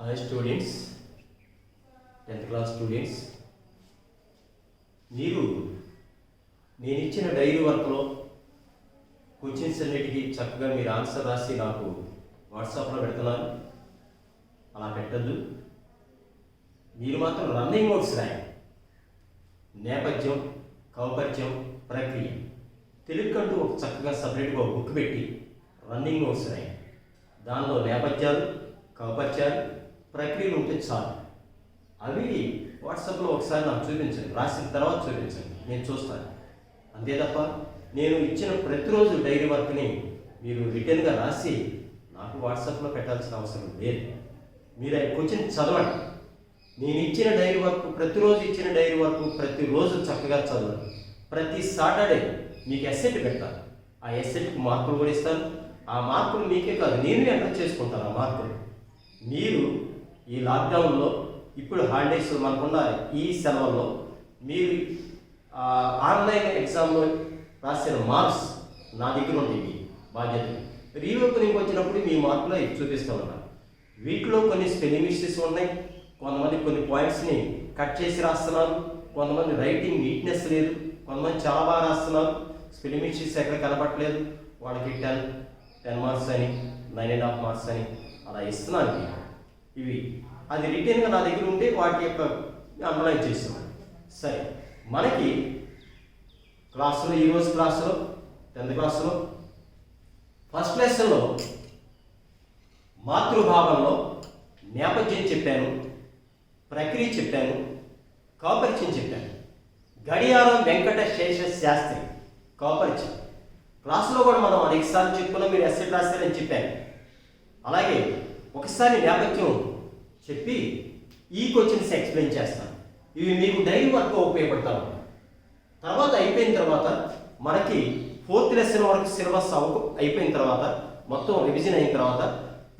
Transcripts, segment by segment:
Hi students, 10th class students, మీరు నేను ఇచ్చిన డైరీ వర్క్లో క్వశ్చన్స్ అన్నిటికీ చక్కగా మీరు ఆన్సర్ రాసి నాకు వాట్సాప్లో పెడుతున్నారు. అలా పెట్టద్దు. మీరు మాత్రం రన్నింగ్ నోట్స్ రాయండి. నేపథ్యం, కౌపర్యం, ప్రక్రియ తెలుగుకంటూ ఒక చక్కగా సపరేట్గా ఒక బుక్ పెట్టి రన్నింగ్ నోట్స్ రాయండి. దానిలో నేపథ్యాలు, కౌపర్యాలు, ప్రక్రియలు ఉంటే చాలు. అవి వాట్సాప్లో ఒకసారి నాకు చూపించండి, రాసిన తర్వాత చూపించండి, నేను చూస్తాను. అంతే తప్ప నేను ఇచ్చిన ప్రతిరోజు డైరీ వర్క్ని మీరు రిటర్న్గా రాసి నాకు వాట్సాప్లో పెట్టాల్సిన అవసరం లేదు. మీరు క్వశ్చన్ చదవండి. నేను ఇచ్చిన డైరీ వర్క్, ప్రతిరోజు ఇచ్చిన డైరీ వర్క్ ప్రతిరోజు చక్కగా చదవండి. ప్రతి సాటర్డే మీకు ఎస్సెట్ పెడతాను. ఆ ఎస్సెట్కి మార్కులు కూడా ఇస్తాను. ఆ మార్కులు మీకే కాదు, నేను ఎంటర్ చేసుకుంటాను. ఆ మార్కులు మీరు ఈ లాక్డౌన్లో, ఇప్పుడు హాలిడేస్ మనకున్న ఈ సెలవుల్లో మీరు ఆన్లైన్ ఎగ్జామ్లో రాసిన మార్క్స్ నా దగ్గర ఉంటాయి. బాధ్యత రీఓపెనింగ్ వచ్చినప్పుడు మీ మార్కులు చూపిస్తూ ఉంటాను. వీటిలో కొన్ని స్పెల్లింగ్ మిస్టేక్స్ ఉన్నాయి. కొంతమంది కొన్ని పాయింట్స్ని కట్ చేసి రాస్తున్నారు. కొంతమంది రైటింగ్ నీట్నెస్ లేదు. కొంతమంది చాలా బాగా రాస్తున్నారు. స్పెల్లింగ్ మిస్టేక్స్ ఎక్కడ కనపడలేదు. వాళ్ళకి 10 మార్క్స్ అని, 9.5 మార్క్స్ అని అలా ఇస్తున్నాను. ఇవి అది రిటర్న్గా నా దగ్గర ఉంటే వాటి యొక్క అండర్లైన్ చేస్తున్నాను. సరే, మనకి క్లాసులో, ఈరోజు క్లాసులో 10th క్లాసులో ఫస్ట్ లెసన్లో మాతృభావంలో నేపథ్యం చెప్పాను, ప్రక్రియ చెప్పాను, కౌపరిచయం చెప్పాను. గడియారం వెంకట శేష శాస్త్రి కౌపరిచయం క్లాసులో కూడా మనం అనేకసార్లు చెప్పుకున్నాం. మీరు ఎస్సెట్ రాస్తారని చెప్పాను. అలాగే ఒకసారి నేపథ్యం చెప్పి ఈ క్వశ్చన్స్ ఎక్స్ప్లెయిన్ చేస్తాను. ఇవి మీకు డైలీ వర్క్ ఉపయోగపడతా ఉంటాయి. తర్వాత అయిపోయిన తర్వాత మనకి 4th లెసన్ వరకు సిలబస్ అయిపోయిన తర్వాత, మొత్తం రివిజన్ అయిన తర్వాత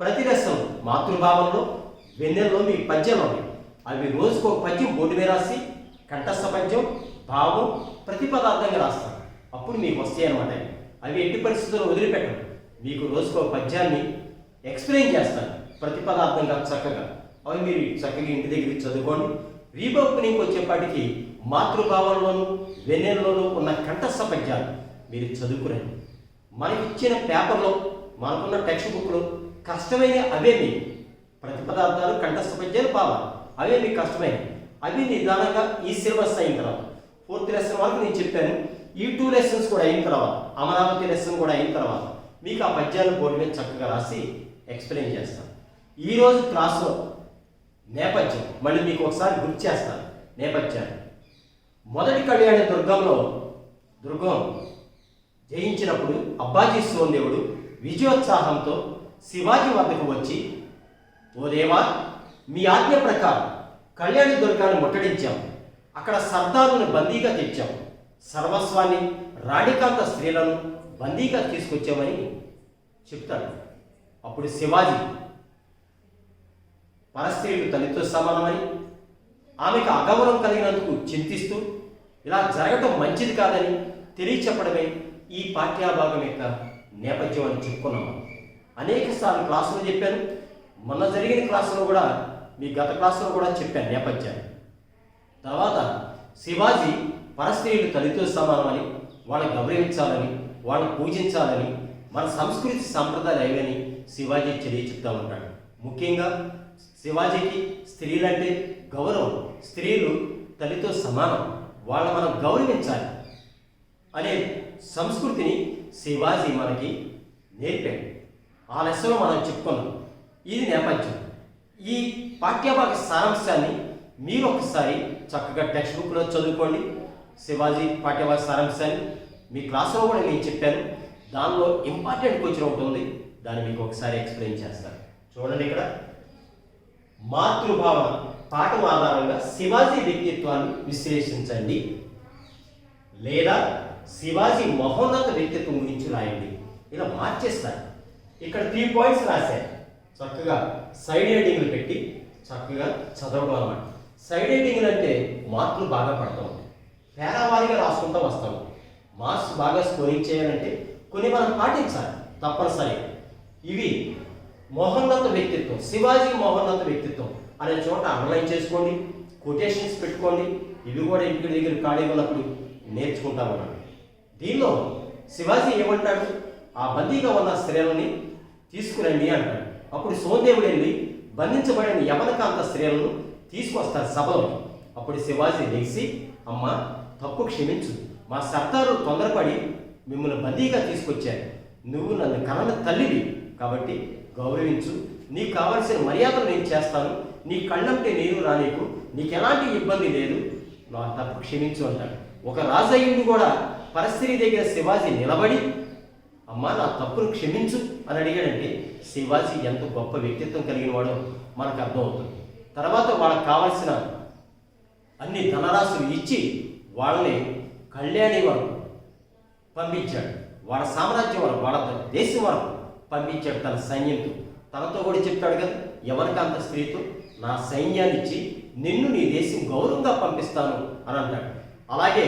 ప్రతి లెసన్ మాతృభావంలో, వెన్నెల్లో మీ పద్యాలు ఉన్నాయి. అవి రోజుకు ఒక పద్యం బోర్డు మీద రాసి కంఠస్థ పద్యం, భావం, ప్రతిపదార్థంగా రాస్తాను. అప్పుడు మీకు వస్తాయి అన్నమాట. అవి ఎట్టి పరిస్థితుల్లో వదిలిపెట్టండి. మీకు రోజుకు ఒక పద్యాన్ని ఎక్స్ప్లెయిన్ చేస్తాను ప్రతిపదార్థంగా చక్కగా. అవి మీరు చక్కగా ఇంటి దగ్గర చదువుకోండి. రీఓపెనింగ్కి వచ్చేపాటికి మాతృభావంలోను, వెన్నెల్లోనూ ఉన్న కంఠస్థ పద్యాలు మీరు చదువుకురండి. మనకి ఇచ్చిన పేపర్లో, మనకున్న టెక్స్ట్ బుక్లో కష్టమైన అవే మీకు ప్రతిపదార్థాలు, కంఠస్థ పద్యాలు, భావాలు అవే మీకు కష్టమైన. అవి నిదానంగా ఈ సిలబస్ అయిన తర్వాత 4th లెసన్ వరకు నేను చెప్పాను. ఈ 2 లెసన్స్ కూడా అయిన తర్వాత, అమరావతి లెసన్ కూడా అయిన తర్వాత మీకు ఆ పద్యాలు బోర్డు మీద చక్కగా రాసి ఎక్స్ప్లెయిన్ చేస్తాను. ఈరోజు క్లాసులో నేపథ్యం మళ్ళీ మీకు ఒకసారి గుర్తు చేస్తాను. నేపథ్యాన్ని మొదటి కళ్యాణ దుర్గం జయించినప్పుడు అబ్బాజీ సోందేవుడు విజయోత్సాహంతో శివాజీ వద్దకు వచ్చి, ఓ దేవా, మీ ఆజ్ఞ ప్రకారం కళ్యాణి దుర్గాన్ని ముట్టడించాం. అక్కడ సర్దారులను బందీగా తెచ్చాం. సర్వస్వాన్ని, రాణికాంత స్త్రీలను బందీగా తీసుకొచ్చామని చెప్తాడు. అప్పుడు శివాజీ పరస్త్రీలు తల్లితో సమానమని, ఆమెకు అగౌరవం కలిగినందుకు చింతిస్తూ ఇలా జరగటం మంచిది కాదని తెలియచెప్పడమే ఈ పాఠ్యభాగం యొక్క నేపథ్యం అని చెప్పుకున్నాము. అనేక సార్లు క్లాసులో చెప్పాను. మొన్న జరిగిన క్లాసులో కూడా, మీ గత క్లాసులో కూడా చెప్పాను నేపథ్యాన్ని. తర్వాత శివాజీ పరస్త్రీలు తల్లితో సమానమని, వాళ్ళని గౌరవించాలని, వాళ్ళని పూజించాలని, మన సంస్కృతి సంప్రదాయాలు ఏవని శివాజీ చెప్తా ఉంటాడు. ముఖ్యంగా శివాజీకి స్త్రీలంటే గౌరవం, స్త్రీలు తల్లితో సమానం, వాళ్ళని మనం గౌరవించాలి అనే సంస్కృతిని శివాజీ మనకి నేర్పాడు. ఆ లెసలో మనం చెప్పుకున్నాం. ఇది నేపథ్యం. ఈ పాఠ్యభాగ సారాంశాన్ని మీరు ఒకసారి చక్కగా టెక్స్ట్ బుక్లో చదువుకోండి. శివాజీ పాఠ్యభాగ సారాంశాన్ని మీ క్లాసులో కూడా నేను చెప్పాను. దానిలో ఇంపార్టెంట్ క్వశ్చన్ ఒకటి ఉంది, దాన్ని మీకు ఒకసారి ఎక్స్ప్లెయిన్ చేస్తాను. చూడండి, ఇక్కడ మాతృభావ పాఠం ఆధారంగా శివాజీ వ్యక్తిత్వాన్ని విశ్లేషించండి, లేదా శివాజీ మహోన్నత వ్యక్తిత్వం గురించి రాయండి. ఇలా మార్చేస్తాను. ఇక్కడ 3 పాయింట్స్ రాశాను. చక్కగా సైడ్ హెడ్డింగ్లు పెట్టి చక్కగా చదవడం అన్నమాట. సైడ్ హెడ్డింగ్లు అంటే మార్కులు బాగా పడతాం. పేరావారిగా రాసుకుంటూ వస్తాము. మార్క్స్ బాగా స్కోరింగ్ చేయాలంటే కొన్ని మనం పాటించాలి తప్పనిసరి. ఇవి మోహన్నత వ్యక్తిత్వం, శివాజీ మోహన్నత వ్యక్తిత్వం అనే చోట అండర్లైన్ చేసుకోండి, కొటేషన్స్ పెట్టుకోండి. ఇవి కూడా ఇంటి దగ్గర ఖాళీ ఉన్నప్పుడు నేర్చుకుంటామన్నాడు. దీనిలో శివాజీ ఏమంటాడు? ఆ బందీగా ఉన్న స్త్రీలని తీసుకురండి అంటాడు. అప్పుడు సోందేవుడు వెళ్ళి బంధించబడిన యవనకాంత స్త్రీలను తీసుకొస్తారు సభలో. అప్పుడు శివాజీ లేచి, అమ్మ తప్పు క్షమించు, మా సర్దారు తొందరపడి మిమ్మల్ని బందీగా తీసుకొచ్చారు. నువ్వు నన్ను కన్న తల్లివి కాబట్టి గౌరవించు, నీకు కావలసిన మర్యాదలు నేను చేస్తాను, నీ కళ్ళంటే నేను రానీకు, నీకు ఎలాంటి ఇబ్బంది లేదు, నా తప్పు క్షమించు అంటాడు. ఒక రాజయ్యుడు కూడా పరస్త్రీ దగ్గర శివాజీ నిలబడి అమ్మ నా తప్పును క్షమించు అని అడిగాడంటే శివాజీ ఎంత గొప్ప వ్యక్తిత్వం కలిగిన వాడో మనకు అర్థమవుతుంది. తర్వాత వాళ్ళకి కావాల్సిన అన్ని ధనరాశులు ఇచ్చి వాళ్ళని కళ్యాణి వరకు పంపించాడు, వాళ్ళ సామ్రాజ్యం వరకు, వాళ్ళ దేశం వరకు పంపించాడు తన సైన్యంతో. తనతో కూడా చెప్పాడు కదా, ఎవరికంత స్త్రీతో నా సైన్యాన్ని ఇచ్చి నిన్ను నీ దేశం గౌరవంగా పంపిస్తాను అని అంటాడు. అలాగే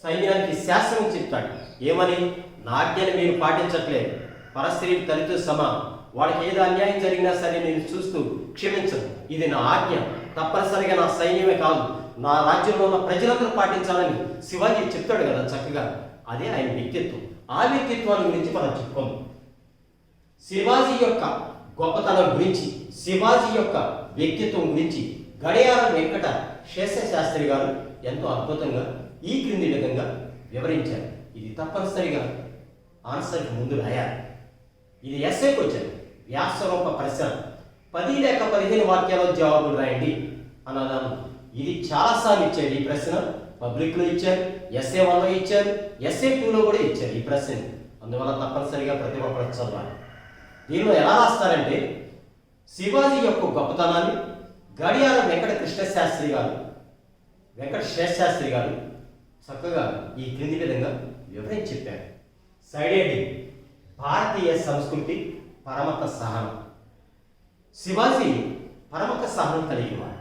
సైన్యానికి శాసనం చెప్తాడు. ఏమని? నా ఆజ్ఞని మీరు పాటించట్లేదు, పరస్త్రీ తల్లితో సమానం, వాళ్ళకి ఏదో అన్యాయం జరిగినా సరే నేను చూస్తూ క్షమించను, ఇది నా ఆజ్ఞ, తప్పనిసరిగా నా సైన్యమే కాదు నా రాజ్యంలో ఉన్న ప్రజలందరూ పాటించాలని శివాజీ చెప్తాడు కదా చక్కగా. అదే ఆయన వ్యక్తిత్వం. ఆ వ్యక్తిత్వాల గురించి మనం చెప్పుకుందాం. శివాజీ యొక్క గొప్పతనం గురించి, శివాజీ యొక్క వ్యక్తిత్వం గురించి గడియారం వెంకట శేషశాస్త్రి గారు ఎంతో అద్భుతంగా ఈ క్రింది విధంగా వివరించారు. ఇది తప్పనిసరిగా ఆన్సర్కి ముందు రాయాలి. ఇది ఎస్ఏ క్వశ్చన్, వ్యాసరూప ప్రశ్న. 10 లేక 15 వాక్యాల్లో జవాబులు రాయండి అన్నదాను. ఇది చాలాసార్లు ఇచ్చారు ఈ ప్రశ్న. పబ్లిక్లో ఇచ్చారు, ఎస్ఏ 1లో ఇచ్చారు, ఎస్ఏ 2లో కూడా ఇచ్చారు ఈ ప్రశ్న. అందువల్ల తప్పనిసరిగా ప్రతి ఒక్కరు చదవాలి. దీనిలో ఎలా రాస్తారంటే శివాజీ యొక్క గొప్పతనాన్ని గడియారం వెంకట శేషశాస్త్రి గారు చక్కగా ఈ క్రింది విధంగా వివరించి చెప్పారు. సైడ్ హెడ్డింగ్: భారతీయ సంస్కృతి పరమత సహనం. శివాజీ పరమత సహనం కలిగినవాడు.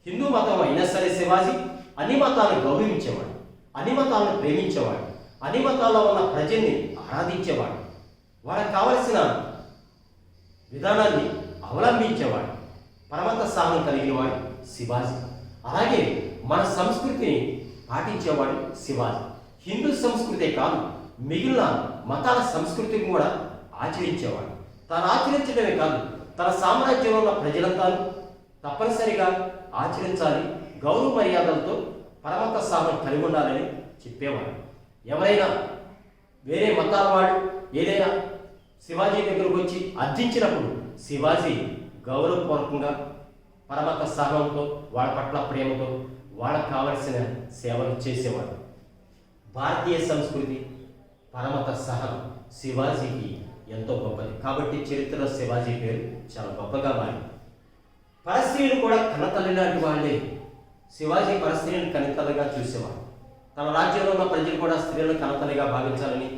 హిందూ మతం అయినా సరే శివాజీ అన్ని మతాలను గౌరవించేవాడు, అన్ని మతాలను ప్రేమించేవాడు, అన్ని మతాల్లో ఉన్న ప్రజల్ని ఆరాధించేవాడు, వాళ్ళకి కావలసిన విధానాన్ని అవలంబించేవాడు. పరమత సహనం కలిగినవాడు శివాజీ. అలాగే మన సంస్కృతిని పాటించేవాడు శివాజీ. హిందూ సంస్కృతే కాదు, మిగిలిన మతాల సంస్కృతిని కూడా ఆచరించేవాడు. తాను ఆచరించడమే కాదు, తన సామ్రాజ్యంలో ఉన్న ప్రజలంతా తప్పనిసరిగా ఆచరించాలి, గౌరవ మర్యాదలతో పరమత సహనం కలిగి ఉండాలని చెప్పేవాడు. ఎవరైనా వేరే మతాల వాడు ఏదైనా శివాజీ దగ్గరకు వచ్చి అర్థించినప్పుడు శివాజీ గౌరవపూర్వకంగా పరమత సహనంతో వాళ్ళ పట్ల ప్రేమతో వాళ్ళకు కావలసిన సేవలు చేసేవాడు. భారతీయ సంస్కృతి పరమత సహనం శివాజీకి ఎంతో గొప్పది కాబట్టి చరిత్రలో శివాజీ పేరు చాలా గొప్పగా మారింది. పరస్త్రీలు కూడా కన్నతల్లి లాంటి వాళ్ళే. శివాజీ పరస్త్రీలను కన్నతల్లిగా చూసేవాడు. తన రాజ్యంలో ఉన్న ప్రజలు కూడా స్త్రీలను కన్నతల్లిగా భావించాలని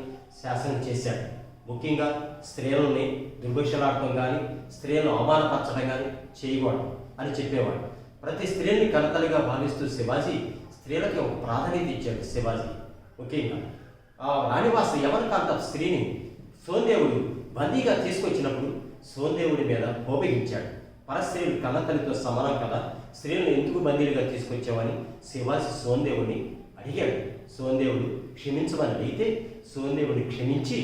శాసనం చేశాడు. ముఖ్యంగా స్త్రీలని దుర్భిక్షలాడటం కానీ, స్త్రీలను అవమానపరచడం కానీ చేయకూడదు అని చెప్పేవాడు. ప్రతి స్త్రీని కన్నతల్లిగా భావిస్తూ శివాజీ స్త్రీలకి ఒక ప్రాధాన్యత ఇచ్చాడు. శివాజీ ముఖ్యంగా ఆ రాణివాస యవనకాంత స్త్రీని సోందేవుడు బందీగా తీసుకొచ్చినప్పుడు సోందేవుడి మీద కోపగించాడు. పరస్త్రీలు కన్నతల్లితో సమానం కదా, స్త్రీలను ఎందుకు బందీలుగా తీసుకొచ్చావని శివాజీ సోందేవుడిని అడిగాడు. సోందేవుడు క్షమించమని అడిగితే సోందేవుడిని క్షమించి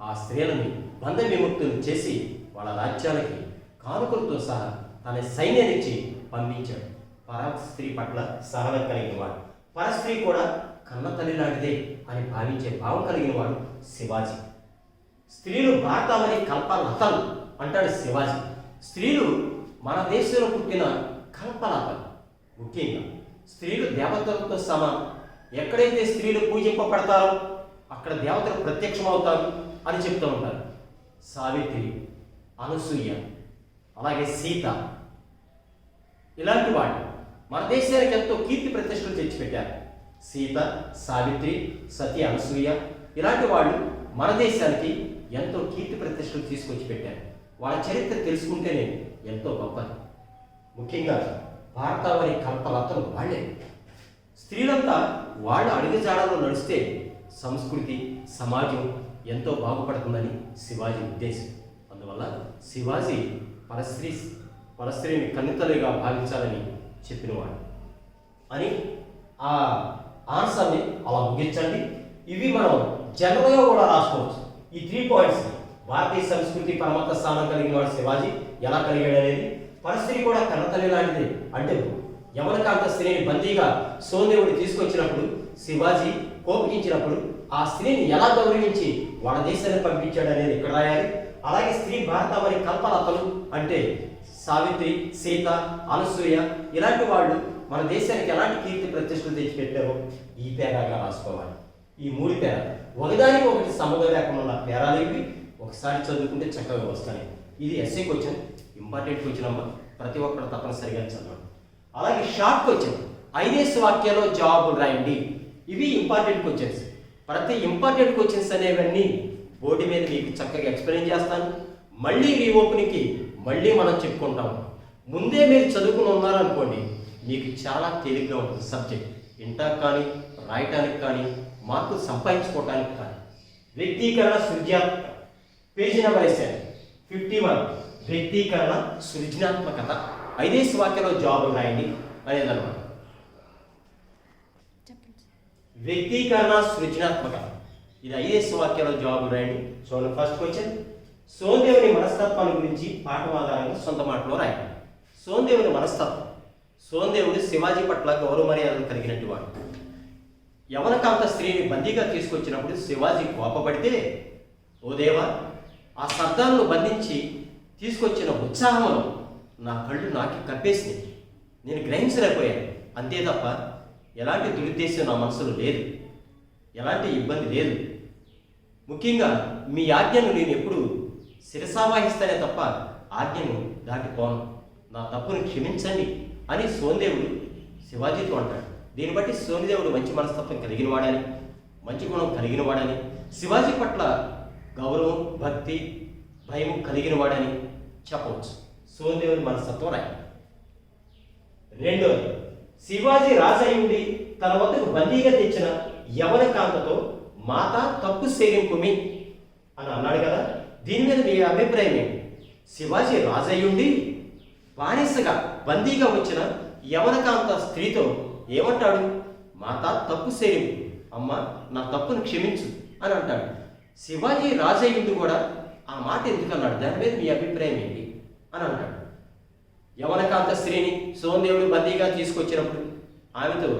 ఆ స్త్రీలని బంధ విముక్తులు చేసి వాళ్ళ రాజ్యాలకి కానుకలతో సహా తన సైన్యాన్నిచ్చి పంపించాడు. పరస్త్రీ పట్ల సహనం కలిగిన వాడు. పరస్త్రీ కూడా కన్నతల్లి లాంటిదే అని భావించే భావం కలిగిన వాడు శివాజీ. స్త్రీలు భారతావని కల్పలతలు అంటాడు శివాజీ. స్త్రీలు మన దేశంలో పుట్టిన కల్పలతలు. ముఖ్యంగా స్త్రీలు దేవతలతో సమానం. ఎక్కడైతే స్త్రీలు పూజింపబడతారో అక్కడ దేవతలు ప్రత్యక్షమవుతారు అని చెప్తూ ఉంటారు. సావిత్రి, అనసూయ, అలాగే సీత ఇలాంటి వాళ్ళు మన దేశానికి ఎంతో కీర్తి ప్రతిష్టలు తెచ్చిపెట్టారు. సీత, సావిత్రి, సతి, అనసూయ ఇలాంటి వాళ్ళు మన దేశానికి ఎంతో కీర్తి ప్రతిష్టలు తీసుకొచ్చి పెట్టారు. వాళ్ళ చరిత్ర తెలుసుకుంటేనే ఎంతో గొప్పది. ముఖ్యంగా భారతావని కల్పలతలు వాళ్ళే. స్త్రీలంతా వాళ్ళ అడుగుజాడలో నడిస్తే సంస్కృతి, సమాజం ఎంతో బాగుపడుతుందని శివాజీ ఉద్దేశం. అందువల్ల శివాజీ పరస్త్రీని కన్నుతల్లిగా భావించాలని చెప్పినవాడు అని ఆ ఆన్సర్ని అలా ముగించండి. ఇవి మనం జనరల్గా కూడా రాసుకోవచ్చు. ఈ 3 పాయింట్స్ భారతీయ సంస్కృతి పరమత స్థానం కలిగిన వాడు శివాజీ ఎలా కలిగాడు అనేది, పరస్త్రీ కూడా కన్నతల్లి లాంటిది అంటే యమనకాంత స్త్రీని బందీగా సోమదేవుడు తీసుకొచ్చినప్పుడు శివాజీ కోపించినప్పుడు ఆ స్త్రీని ఎలా గౌరవించి వాళ్ళ దేశాన్ని పంపించాడు అనేది ఇక్కడ రాయాలి. అలాగే స్త్రీ భారతావని కల్పలతలు అంటే సావిత్రి, సీత, అనసూయ ఇలాంటి వాళ్ళు మన దేశానికి ఎలాంటి కీర్తి ప్రతిష్టలు తెచ్చిపెట్టారో ఈ పేరాగా రాసుకోవాలి. ఈ 3 పేరాలు ఒకదానికి ఒకటి సంబంధం లేకుండా ఉన్న పేరాలు ఇవి ఒకసారి చదువుకుంటే చక్కగా వస్తాయి. ఇది ఎస్ఏ క్వశ్చన్, ఇంపార్టెంట్ క్వశ్చన్ అమ్మ, ప్రతి ఒక్కరు తప్పనిసరిగా చదవండి. అలాగే షార్ట్ క్వశ్చన్ 5 వాక్యాల్లో జవాబులు రాయండి. ఇవి ఇంపార్టెంట్ క్వశ్చన్స్. ప్రతి ఇంపార్టెంట్ క్వశ్చన్స్ అనేవన్నీ బోర్డు మీద మీకు చక్కగా ఎక్స్ప్లెయిన్ చేస్తాను. మళ్ళీ రీఓపెనింగ్కి మళ్ళీ మనం చెప్పుకుంటాం. ముందే మీరు చదువుకుని ఉన్నారనుకోండి, మీకు చాలా తేలిగ్గా ఉంటుంది సబ్జెక్ట్. వింటానికి కానీ రాయటానికి కానీ మార్కులు సంపాదించుకోవటానికి కానీ. వ్యక్తీకరణ సృజనాత్మక పేజీ నెంబర్ 51. వ్యక్తీకరణ సృజనాత్మకత 5 వాక్యాల్లో జవాబులు రాయండి అనేదన్నమాట. వ్యక్తీకరణ సృజనాత్మకత ఇది 5 వాక్యాల్లో జవాబులు రాయండి. చూడండి, ఫస్ట్ క్వశ్చన్, సోమదేవుని మనస్తత్వాన్ని గురించి పాఠం ఆధారంగా సొంత మాటలో రాయండి. సోమదేవుని మనస్తత్వం. సోమదేవుడు శివాజీ పట్ల గౌరవ మర్యాదలు కలిగినట్టు వాడు. యవనకాంత స్త్రీని బందీగా తీసుకొచ్చినప్పుడు శివాజీ కోపపడితే, ఓ దేవా, ఆ శబ్దాలను బంధించి తీసుకొచ్చిన ఉత్సాహంలో నా కళ్ళు నాకి కప్పేసినాయి. నేను గ్రహించలేకపోయాను. అంతే తప్ప ఎలాంటి దురుద్దేశం నా మనసులో లేదు, ఎలాంటి ఇబ్బంది లేదు. ముఖ్యంగా మీ ఆజ్ఞను నేను ఎప్పుడు శిరసావహిస్తానే తప్ప ఆజ్ఞను దాటిపోను. నా తప్పును క్షమించండి అని సోమదేవుడు శివాజీతో అంటాడు. దీన్ని బట్టి సోమదేవుడు మంచి మనస్తత్వం కలిగిన వాడని, మంచి గుణం కలిగిన వాడని, శివాజీ పట్ల గౌరవం, భక్తి, భయం కలిగిన వాడని చెప్పవచ్చు. సోమదేవుడి మనస్తత్వం రాయి. రెండోది, శివాజీ రాజయ్యుడి తన వద్దకు బందీగా తెచ్చిన యవనకాంతతో మాత తప్పు సేరింపుమి అని అన్నాడు కదా. దీని మీద మీ అభిప్రాయం ఏంటి? శివాజీ రాజయ్యుండి బానిసగా బందీగా వచ్చిన యవనకాంత స్త్రీతో ఏమంటాడు? మాత తప్పు సేరింపు, అమ్మ నా తప్పును క్షమించు అని అంటాడు. శివాజీ రాజయ్యుండి కూడా ఆ మాట ఎందుకు అన్నాడు? దాని మీద మీ అభిప్రాయం ఏంటి అని అంటాడు. యవనకాంత స్త్రీని సోమదేవుడు బందీగా తీసుకొచ్చినప్పుడు ఆమెతో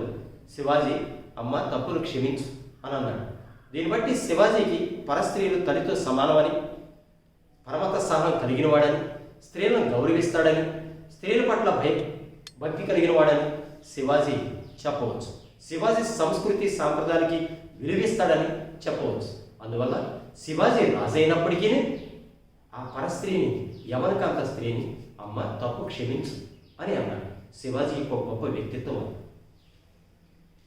శివాజీ అమ్మ తప్పును క్షమించు అని అన్నాడు. దీన్ని బట్టి శివాజీకి పరస్త్రీలు తల్లితో సమానమని, పరమత స్థానం కలిగిన వాడని, స్త్రీలను గౌరవిస్తాడని, స్త్రీల పట్ల భక్తి కలిగిన వాడని శివాజీ చెప్పవచ్చు. శివాజీ సంస్కృతి సాంప్రదాయానికి విలువిస్తాడని చెప్పవచ్చు. అందువల్ల శివాజీ రాజైనప్పటికీ ఆ పరస్త్రీని, యవనకాంత స్త్రీని అమ్మ తప్పు క్షమించు అని అన్నాడు. శివాజీ ఒక గొప్ప వ్యక్తిత్వం.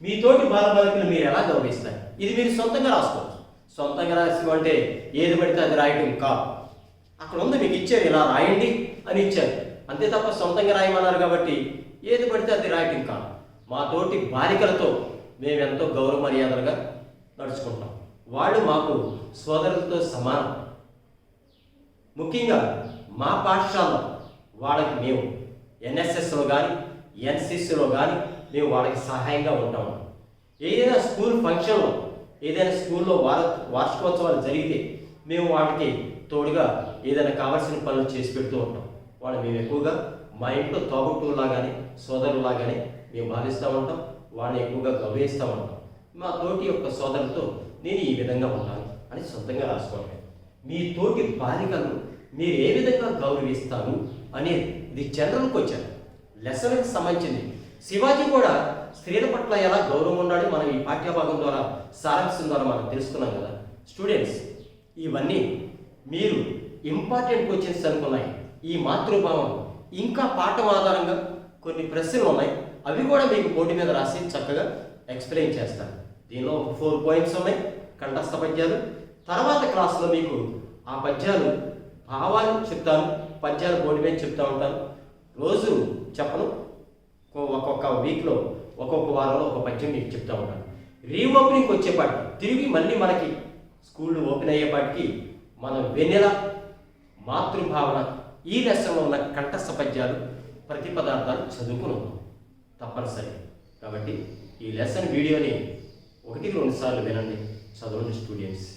మీ తోటి బాలబాలికలు మీరు ఎలా గౌరవిస్తారు? ఇది మీరు సొంతంగా రాసుకోవచ్చు. సొంతంగా రాసి అంటే ఏది పడితే అది రాయటం కాదు. అక్కడ ఉంది, మీకు ఇచ్చారు, ఇలా రాయండి అని ఇచ్చారు. అంతే తప్ప సొంతంగా రాయమన్నారు కాబట్టి ఏది పడితే అది రాయటం కాదు. మా తోటి బాలికలతో మేము ఎంతో గౌరవ మర్యాదలుగా నడుచుకుంటాం. వాళ్ళు మాకు సోదరులతో సమానం. ముఖ్యంగా మా పాఠశాలలో వాళ్ళకి మేము ఎన్ఎస్ఎస్లో కానీ ఎన్సిసిలో కానీ మేము వాళ్ళకి సహాయంగా ఉంటాము. ఏదైనా స్కూల్ ఫంక్షన్లో, ఏదైనా స్కూల్లో వార్షికోత్సవాలు జరిగితే మేము వాటికి తోడుగా ఏదైనా కావాల్సిన పనులు చేసి పెడుతూ ఉంటాం. వాళ్ళు మేము ఎక్కువగా మా ఇంట్లో తోబుట్టులాగానే, సోదరులాగానే మేము భావిస్తూ ఉంటాం. వాళ్ళని ఎక్కువగా గౌరవిస్తూ ఉంటాం. మా తోటి యొక్క సోదరులతో నేను ఈ విధంగా ఉంటాను అని సొంతంగా రాసుకోవాలి. మీ తోటి బాలికలను మీరు ఏ విధంగా గౌరవిస్తారు అనేది ఇది జనరల్కి వచ్చారు, లెసన్కి సంబంధించింది. శివాజీ కూడా స్త్రీల పట్ల ఎలా గౌరవం ఉన్నాడో మనం ఈ పాఠ్యభాగం ద్వారా, సారాంశం ద్వారా మనం తెలుసుకున్నాం కదా. స్టూడెంట్స్, ఇవన్నీ మీరు ఇంపార్టెంట్ క్వశ్చన్స్ అనుకున్నాయి. ఈ మాతృభావం ఇంకా పాఠం ఆధారంగా కొన్ని ప్రశ్నలు ఉన్నాయి. అవి కూడా మీకు బోర్డు మీద రాసి చక్కగా ఎక్స్ప్లెయిన్ చేస్తాను. దీనిలో 4 పాయింట్స్ ఉన్నాయి, కంఠస్థ పద్యాలు. తర్వాత క్లాస్లో మీకు ఆ పద్యాలు భావాలు చెప్తాను, పద్యాలు బోర్డు మీద చెప్తా ఉంటాను. రోజు చెప్పను, ఒక్కొక్క వీక్లో, ఒక్కొక్క వారంలో ఒక పద్యం మీకు చెప్తా ఉంటాను. రీఓపెనింగ్కి వచ్చేపాటి తిరిగి మళ్ళీ మనకి స్కూళ్ళు ఓపెన్ అయ్యేపాటికి మనం వెన్నెల, మాతృభావన ఈ లెసన్లో ఉన్న కంఠస్థ పద్యాలు, ప్రతిపదార్థాలు చదువుకుని ఉన్నాం తప్పనిసరి. కాబట్టి ఈ లెసన్ వీడియోని 1-2 సార్లు వినండి చదవండి స్టూడెంట్స్.